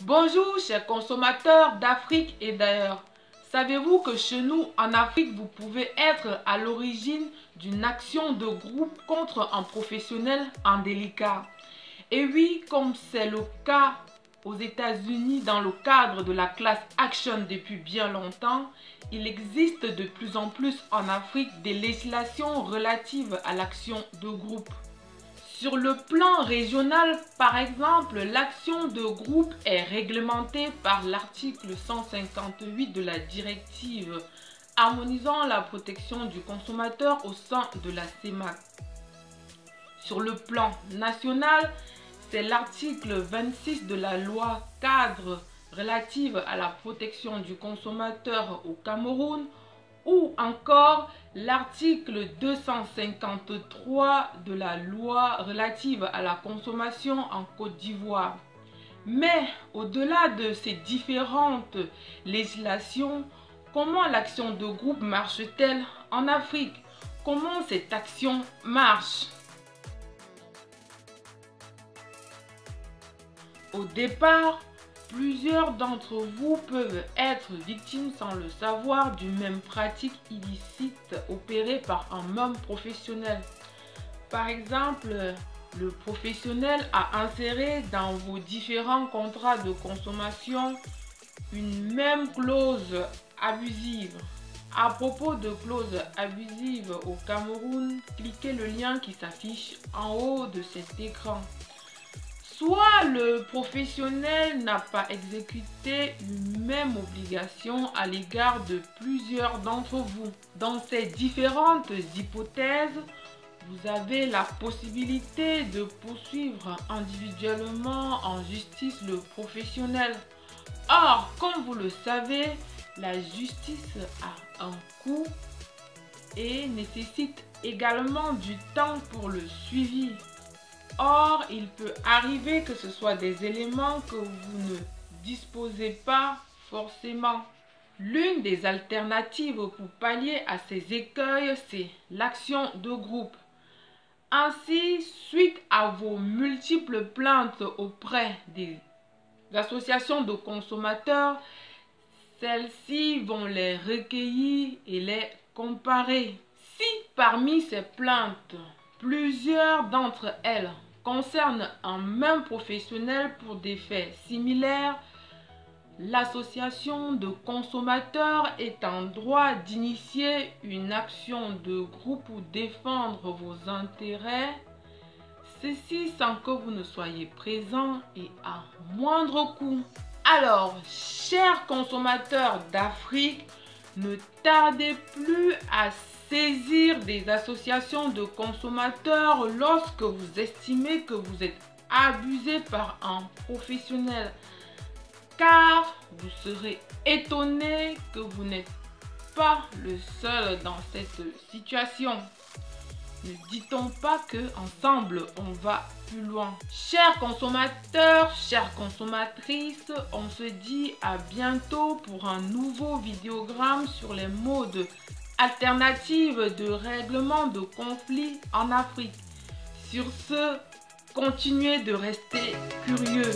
Bonjour chers consommateurs d'Afrique et d'ailleurs. Savez-vous que chez nous en Afrique, vous pouvez être à l'origine d'une action de groupe contre un professionnel indélicat? Et oui, comme c'est le cas aux États-Unis dans le cadre de la class action depuis bien longtemps, il existe de plus en plus en Afrique des législations relatives à l'action de groupe. Sur le plan régional, par exemple, l'action de groupe est réglementée par l'article 158 de la directive harmonisant la protection du consommateur au sein de la CEMAC. Sur le plan national, c'est l'article 26 de la loi cadre relative à la protection du consommateur au Cameroun ou encore l'article 253 de la loi relative à la consommation en Côte d'Ivoire. Mais au-delà de ces différentes législations, comment l'action de groupe marche-t-elle en Afrique? Comment cette action marche? Au départ, plusieurs d'entre vous peuvent être victimes sans le savoir d'une même pratique illicite opérée par un même professionnel. Par exemple, le professionnel a inséré dans vos différents contrats de consommation une même clause abusive. À propos de clauses abusives au Cameroun, cliquez le lien qui s'affiche en haut de cet écran. Soit le professionnel n'a pas exécuté une même obligation à l'égard de plusieurs d'entre vous. Dans ces différentes hypothèses, vous avez la possibilité de poursuivre individuellement en justice le professionnel. Or, comme vous le savez, la justice a un coût et nécessite également du temps pour le suivi. Or, il peut arriver que ce soit des éléments que vous ne disposez pas forcément. L'une des alternatives pour pallier à ces écueils, c'est l'action de groupe. Ainsi, suite à vos multiples plaintes auprès des associations de consommateurs, celles-ci vont les recueillir et les comparer. Si parmi ces plaintes, plusieurs d'entre elles concernent un même professionnel pour des faits similaires, l'association de consommateurs est en droit d'initier une action de groupe pour défendre vos intérêts, ceci sans que vous ne soyez présent et à moindre coût. Alors, chers consommateurs d'Afrique, ne tardez plus à saisir des associations de consommateurs lorsque vous estimez que vous êtes abusé par un professionnel, car vous serez étonné que vous n'êtes pas le seul dans cette situation. Ne dit-on pas que ensemble on va plus loin? Chers consommateurs, chères consommatrices, on se dit à bientôt pour un nouveau vidéogramme sur les modes alternatives de règlement de conflits en Afrique. Sur ce, continuez de rester curieux.